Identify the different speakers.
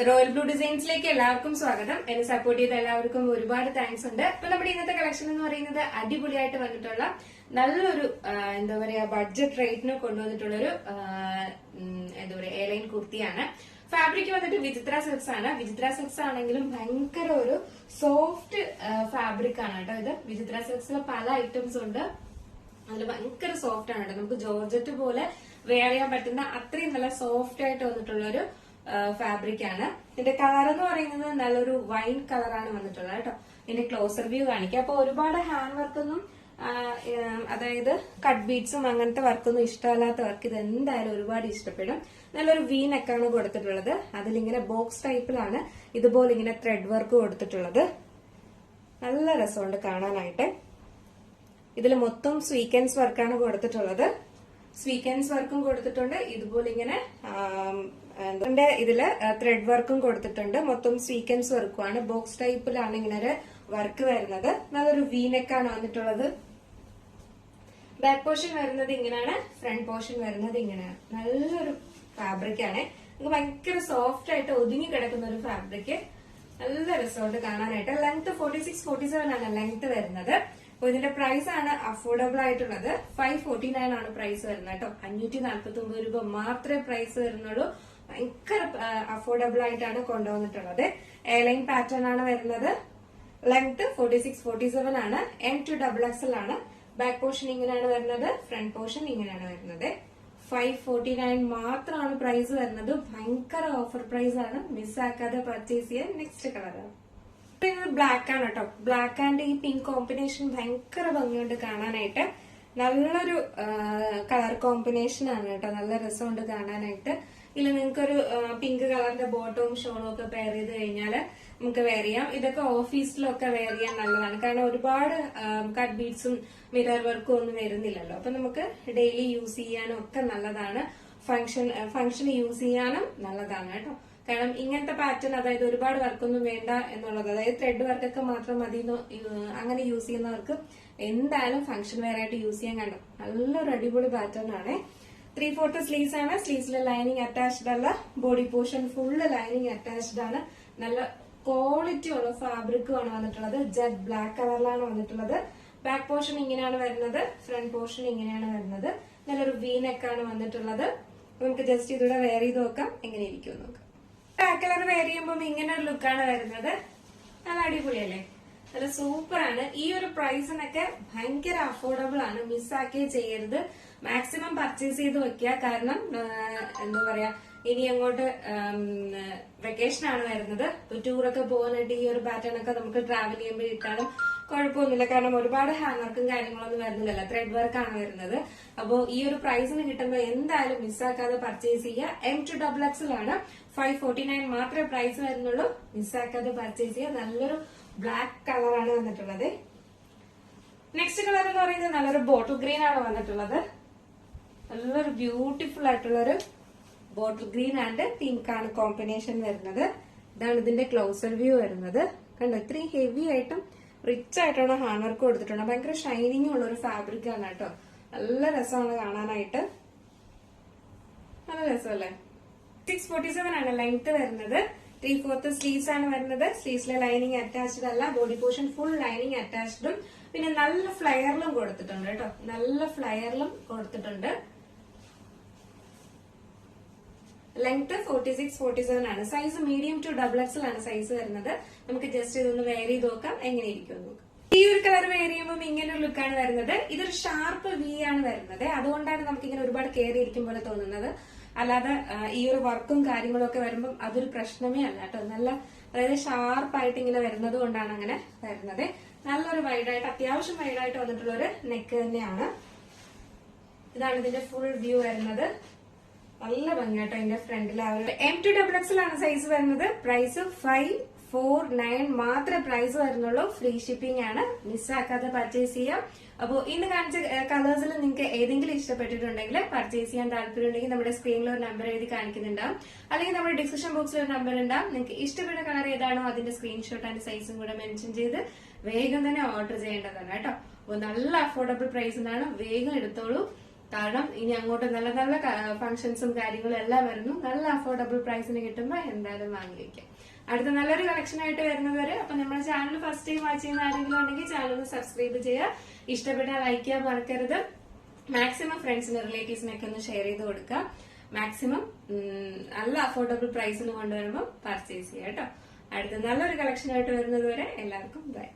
Speaker 1: Royal blue ഡിസൈൻസിലേക്ക് എല്ലാവർക്കും സ്വാഗതം. എന്നെ സപ്പോർട്ട് ചെയ്ത എല്ലാവർക്കും ഒരുപാട് താങ്ക്സ് ഉണ്ട്. അപ്പൊ നമ്മുടെ ഇന്നത്തെ കളക്ഷൻ എന്ന് പറയുന്നത് അടിപൊളിയായിട്ട് വന്നിട്ടുള്ള നല്ലൊരു എന്താ പറയാ ബഡ്ജറ്റ് റേറ്റിന് കൊണ്ടുവന്നിട്ടുള്ളൊരു എന്താ പറയാ എയർലൈൻ കുർത്തിയാണ്. ഫാബ്രിക് വന്നിട്ട് വിചിത്ര സിൽക്സ് ആണ്. വിചിത്ര സിൽക്സ് ആണെങ്കിലും ഭയങ്കര ഒരു സോഫ്റ്റ് ഫാബ്രിക് ആണ് കേട്ടോ. ഇത് വിചിത്ര സിൽക്സിൽ പല ഐറ്റംസ് ഉണ്ട്. അതിൽ ഭയങ്കര സോഫ്റ്റ് ആണ് കേട്ടോ. നമുക്ക് ജോർജറ്റ് പോലെ വെയർ ചെയ്യാൻ പറ്റുന്ന അത്രയും നല്ല സോഫ്റ്റ് ആയിട്ട് വന്നിട്ടുള്ള ഒരു ഫാബ്രിക് ആണ്. ഇതിന്റെ കളർ എന്ന് പറയുന്നത് നല്ലൊരു വൈൻ കളറാണ് വന്നിട്ടുള്ളത് കേട്ടോ. ഇതിന്റെ ക്ലോസർ വ്യൂ കാണിക്കാം. അപ്പൊ ഒരുപാട് ഹാൻഡ് വർക്കൊന്നും അതായത് കട്ട് ബീഡ്സും അങ്ങനത്തെ വർക്കൊന്നും ഇഷ്ടമല്ലാത്തവർക്ക് ഇത് എന്തായാലും ഒരുപാട് ഇഷ്ടപ്പെടും. നല്ലൊരു വി നെക്കാണ് കൊടുത്തിട്ടുള്ളത്. അതിലിങ്ങനെ ബോക്സ് ടൈപ്പിലാണ് ഇതുപോലെ ഇങ്ങനെ ത്രെഡ് വർക്ക് കൊടുത്തിട്ടുള്ളത്. നല്ല രസമുണ്ട് കാണാനായിട്ട്. ഇതിൽ മൊത്തം സ്വീക്കൻസ് വർക്കാണ് കൊടുത്തിട്ടുള്ളത്. സ്വീക്കൻസ് വർക്കും കൊടുത്തിട്ടുണ്ട്. ഇതുപോലെ ഇങ്ങനെ ഇതില് ത്രെഡ് വർക്കും കൊടുത്തിട്ടുണ്ട്. മൊത്തം സ്വീക്കൻസ് വർക്കുമാണ്. ബോക്സ് ടൈപ്പിലാണ് ഇങ്ങനെ ഒരു വർക്ക് വരുന്നത്. നല്ലൊരു വി നെക്കാണ് വന്നിട്ടുള്ളത്. ബാക്ക് പോർഷൻ വരുന്നത് ഇങ്ങനെയാണ്. ഫ്രണ്ട് പോർഷൻ വരുന്നത് ഇങ്ങനെയാണ്. നല്ലൊരു ഫാബ്രിക് ആണ്. നമുക്ക് ഭയങ്കര സോഫ്റ്റ് ആയിട്ട് ഒതുങ്ങി കിടക്കുന്ന ഒരു ഫാബ്രിക്. നല്ല രസമുണ്ട് കാണാനായിട്ട്. ലെങ്ത് 46-47 ആണ് ലെങ്ത് വരുന്നത്. അപ്പൊ ഇതിന്റെ പ്രൈസ് ആണ് അഫോർഡബിൾ ആയിട്ടുള്ളത്. 549 ആണ് പ്രൈസ് വരുന്നത് കേട്ടോ. 549 രൂപ മാത്രമേ പ്രൈസ് വരുന്നുള്ളൂ. ഭയങ്കര അഫോർഡബിൾ ആയിട്ടാണ് കൊണ്ടുവന്നിട്ടുള്ളത്. എയർലൈൻ പാറ്റേൺ ആണ് വരുന്നത്. ലെങ്ത് 46-47 ആണ്. M2XXL ആണ്. ബാക്ക് പോർഷൻ ഇങ്ങനെയാണ് വരുന്നത്. ഫ്രണ്ട് പോർഷൻ ഇങ്ങനെയാണ് വരുന്നത്. 549 മാത്രമാണ് പ്രൈസ് വരുന്നത്. ഭയങ്കര ഓഫർ പ്രൈസ് ആണ്. മിസ്സാക്കാതെ പർച്ചേസ് ചെയ്യാൻ. നെക്സ്റ്റ് കളറാണ് ബ്ലാക്ക് ആണ് കേട്ടോ. ബ്ലാക്ക് ആൻഡ് ഈ പിങ്ക് കോമ്പിനേഷൻ ഭയങ്കര ഭംഗിയുണ്ട് കാണാനായിട്ട്. നല്ലൊരു കളർ കോമ്പിനേഷൻ ആണ് കേട്ടോ. നല്ല രസമുണ്ട് കാണാനായിട്ട്. ഇതിൽ നിങ്ങൾക്കൊരു പിങ്ക് കളറിന്റെ ബോട്ടവും ഷോളും ഒക്കെ പെയർ ചെയ്ത് കഴിഞ്ഞാൽ നമുക്ക് വെയർ ചെയ്യാം. ഇതൊക്കെ ഓഫീസിലൊക്കെ വെയർ ചെയ്യാൻ നല്ലതാണ്. കാരണം ഒരുപാട് കട്ട് ബീഡ്സും വർക്കും ഒന്നും വരുന്നില്ലല്ലോ. അപ്പൊ നമുക്ക് ഡെയിലി യൂസ് ചെയ്യാനും ഒക്കെ നല്ലതാണ്. ഫംഗ്ഷന് യൂസ് ചെയ്യാനും നല്ലതാണ് കേട്ടോ. കാരണം ഇങ്ങനത്തെ പാറ്റേൺ, അതായത് ഒരുപാട് വർക്കൊന്നും വേണ്ട എന്നുള്ളത്, അതായത് ത്രെഡ് വർക്കൊക്കെ മാത്രം മതി അങ്ങനെ യൂസ് ചെയ്യുന്നവർക്ക് എന്തായാലും ഫംഗ്ഷൻ വെയർ ആയിട്ട് യൂസ് ചെയ്യാൻ കണ്ടു. നല്ലൊരു അടിപൊളി പാറ്റേൺ ആണ്. 3/4 സ്ലീവ്സ് ആണ്. സ്ലീവ്സിൽ ലൈനിങ് അറ്റാച്ച്ഡ് അല്ല. Body portion full lining attached ആണ്. നല്ല ക്വാളിറ്റി ഉള്ള ഫാബ്രിക്കും ആണ് വന്നിട്ടുള്ളത്. ജെറ്റ് ബ്ലാക്ക് കളറിലാണ് വന്നിട്ടുള്ളത്. ബാക്ക് പോർഷൻ ഇങ്ങനെയാണ് വരുന്നത്. ഫ്രണ്ട് പോർഷൻ ഇങ്ങനെയാണ് വരുന്നത്. നല്ലൊരു വി നെക്കാണ് വന്നിട്ടുള്ളത്. നമുക്ക് ജസ്റ്റ് ഇതിലൂടെ വെയർ ചെയ്ത് നോക്കാം എങ്ങനെ ഇരിക്കും നോക്കാം. ബ്ലാക്ക് കളർ വെയർ ചെയ്യുമ്പോൾ ഇങ്ങനെ ഒരു ലുക്കാണ് വരുന്നത്. നല്ല അടിപൊളിയല്ലേ? നല്ല സൂപ്പർ ആണ്. ഈ ഒരു പ്രൈസിനൊക്കെ ഭയങ്കര അഫോർഡബിൾ ആണ്. മിസ്സാക്കിയേ ചെയ്യരുത്. മാക്സിമം പർച്ചേസ് ചെയ്ത് വെക്കുക. കാരണം എന്താ പറയാ, ഇനി അങ്ങോട്ട് വെക്കേഷൻ ആണ് വരുന്നത്. ടൂറൊക്കെ പോകാനായിട്ട് ഈ ഒരു പാറ്റേൺ ഒക്കെ നമുക്ക് ട്രാവൽ ചെയ്യുമ്പോൾ ഇട്ടാലും കുഴപ്പമൊന്നുമില്ല. കാരണം ഒരുപാട് ഹാൻഡ് വർക്കും കാര്യങ്ങളൊന്നും വരുന്നില്ലല്ലോ. ത്രെഡ് വർക്കാണ് വരുന്നത്. അപ്പോ ഈ ഒരു പ്രൈസിന് കിട്ടുമ്പോൾ എന്തായാലും മിസ്സാക്കാതെ പർച്ചേസ് ചെയ്യുക. M2XXL ആണ്. 549 മാത്രമേ പ്രൈസ് വരുന്നുള്ളൂ. മിസ്സാക്കാതെ പർച്ചേസ് ചെയ്യുക. നല്ലൊരു ബ്ലാക്ക് കളറാണ് വന്നിട്ടുള്ളത്. നെക്സ്റ്റ് കളർ എന്ന് പറയുന്നത് നല്ലൊരു ബോട്ടിൽ ഗ്രീൻ ആണ് വന്നിട്ടുള്ളത്. നല്ലൊരു ബ്യൂട്ടിഫുൾ ആയിട്ടുള്ളൊരു ബോട്ടിൽ ഗ്രീൻ ആൻഡ് പിങ്ക് ആണ് കോമ്പിനേഷൻ വരുന്നത്. ഇതാണ് ഇതിന്റെ ക്ലോസർ വ്യൂ വരുന്നത്. കണ്ടോ, ഇത്രയും ഹെവി ആയിട്ടും റിച്ച് ആയിട്ടാണ് ഹാൻഡ് വർക്ക് കൊടുത്തിട്ടുണ്ട്. ഭയങ്കര ഷൈനിങ് ഉള്ള ഒരു ഫാബ്രിക് ആണ് കേട്ടോ. നല്ല രസമാണ് കാണാനായിട്ട്. നല്ല രസമല്ലേ? 647 ആണ് ലെങ്ത് വരുന്നത്. 3/4 സ്ലീവ്സ് ആണ് വരുന്നത്. സ്ലീവ്സിലെ ലൈനിങ് അറ്റാച്ച്ഡ് അല്ല. ബോഡി പോർഷൻ ഫുൾ ലൈനിങ് അറ്റാച്ച്ഡും പിന്നെ നല്ല ഫ്ലയറിലും കൊടുത്തിട്ടുണ്ട് കേട്ടോ. നല്ല ഫ്ലയറിലും കൊടുത്തിട്ടുണ്ട്. ലെങ്ത് 46-47 ആണ്. സൈസ് മീഡിയം ടു XXL ആണ് സൈസ് വരുന്നത്. നമുക്ക് ജസ്റ്റ് ഇതൊന്ന് വെയർ ചെയ്ത് നോക്കാം എങ്ങനെ ഇരിക്കും നോക്കാം. ഈ ഒരു കളർ വെയർ ചെയ്യുമ്പോൾ ഇങ്ങനെ ഒരു ലുക്കാണ് വരുന്നത്. ഇതൊരു ഷാർപ്പ് വി ആണ് വരുന്നത്. അതുകൊണ്ടാണ് നമുക്ക് ഇങ്ങനെ ഒരുപാട് കെയർ ഇരിക്കും പോലെ തോന്നുന്നത്. അല്ലാതെ ഈ ഒരു വർക്കും കാര്യങ്ങളും ഒക്കെ വരുമ്പോൾ അതൊരു പ്രശ്നമേ അല്ല കേട്ടോ. നല്ല, അതായത് ഷാർപ്പായിട്ട് ഇങ്ങനെ വരുന്നത് കൊണ്ടാണ് അങ്ങനെ വരുന്നത്. നല്ലൊരു വൈഡായിട്ട്, അത്യാവശ്യം വൈഡായിട്ട് വന്നിട്ടുള്ള ഒരു നെക്ക് തന്നെയാണ്. ഇതാണ് ഇതിന്റെ ഫുൾ വ്യൂ വരുന്നത്. നല്ല ഭംഗിയാട്ടോ ഇതിന്റെ ഫ്രണ്ടിൽ. M2XXL ആണ് സൈസ് വരുന്നത്. പ്രൈസ് 549 മാത്രമേ പ്രൈസ് വരുന്നുള്ളൂ. ഫ്രീ ഷിപ്പിംഗ് ആണ്. മിസ്സാക്കാതെ പർച്ചേസ് ചെയ്യാം. അപ്പോൾ ഇന്ന് കാണിച്ച കളേഴ്സിൽ നിങ്ങൾക്ക് ഏതെങ്കിലും ഇഷ്ടപ്പെട്ടിട്ടുണ്ടെങ്കിൽ പർച്ചേസ് ചെയ്യാൻ താല്പര്യമുണ്ടെങ്കിൽ നമ്മുടെ സ്ക്രീനിൽ ഒരു നമ്പർ എഴുതി കാണിക്കുന്നുണ്ടാവും. അല്ലെങ്കിൽ നമ്മുടെ ഡിസ്ക്രിപ്ഷൻ ബോക്സിൽ ഒരു നമ്പർ ഉണ്ടാവും. നിങ്ങൾക്ക് ഇഷ്ടപ്പെട്ട കളർ ഏതാണോ അതിന്റെ സ്ക്രീൻഷോട്ട് ആൻഡ് സൈസും കൂടെ മെൻഷൻ ചെയ്ത് വേഗം തന്നെ ഓർഡർ ചെയ്യേണ്ടതാണ് കേട്ടോ. അപ്പോൾ നല്ല അഫോർഡബിൾ പ്രൈസിനാണ്. വേഗം എടുത്തോളൂ. കാരണം ഇനി അങ്ങോട്ട് നല്ല നല്ല ഫംഗ്ഷൻസും കാര്യങ്ങളും എല്ലാം വരുന്നു. നല്ല അഫോർഡബിൾ പ്രൈസിന് കിട്ടുമ്പോൾ എന്തായാലും വാങ്ങി വയ്ക്കാം. അടുത്ത നല്ലൊരു കളക്ഷൻ ആയിട്ട് വരുന്നത് വരെ അപ്പൊ നമ്മുടെ ചാനൽ ഫസ്റ്റ് ടൈം വാച്ച് ചെയ്യുന്ന ആരെങ്കിലും ഉണ്ടെങ്കിൽ ചാനൽ ഒന്ന് സബ്സ്ക്രൈബ് ചെയ്യുക. ഇഷ്ടപ്പെട്ടാൽ ലൈക്ക് ചെയ്യാൻ മറക്കരുത്. മാക്സിമം ഫ്രണ്ട്സിന് റിലേറ്റീവ്സിനൊക്കെ ഒന്ന് ഷെയർ ചെയ്ത് കൊടുക്കുക. മാക്സിമം നല്ല അഫോർഡബിൾ പ്രൈസിന് കൊണ്ടുവരുമ്പോൾ പർച്ചേസ് ചെയ്യാം കേട്ടോ. അടുത്ത നല്ലൊരു കളക്ഷൻ ആയിട്ട് വരുന്നത് വരെ എല്ലാവർക്കും ബൈ.